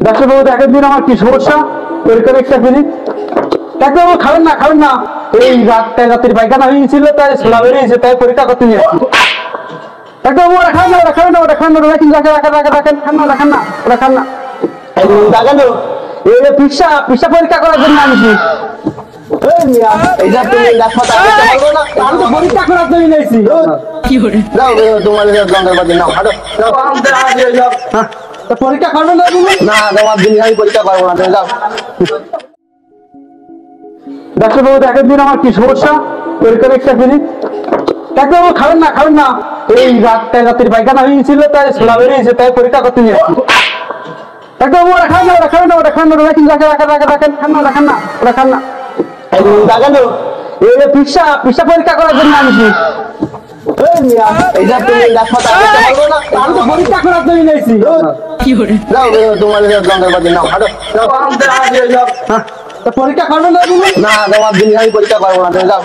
ডাক্তারবাবু দেখেন দিন আমার কি সমস্যা, পরীক্ষার একটা মিনিট। ডাক্তারবাবু খাবেন না, এই রাত্রির পায়খানা হয়ে গেছিল, তাই ছোলা বেরিয়েছে, তাই পরীক্ষা করতে নিয়ে আসছি। ডাক্তারবাবু খান না, খান না, খান না, রাখেন না। এই পিসা পরীক্ষা করার জন্য আনছি। আমি তো পরীক্ষা করার জন্য নিয়েছি। পরীক্ষা করবেন না? তোমার দিন আমি পরীক্ষা করবো না, তুমি যাও। ডাক্তারবাবু দেখেন দিন আমার কি সমস্যা, পরীক্ষার একটা মিনিট। ডাক্তারবাবু খাবেন না, এই রাত্রির পায়খানা হয়ে গেছিল, তাই ছোলা বেরিয়েছে, তাই পরীক্ষা করতে নিয়ে আসছি। ডাক্তারবাবু খান না, রাখেন না। এই পিসা পরীক্ষা করার জন্য আনছি। আমি তো পরীক্ষা করার জন্য নিয়েছি। পরীক্ষা করবেন না? তোমার দিন আমি পরীক্ষা করবো না, তুমি যাও।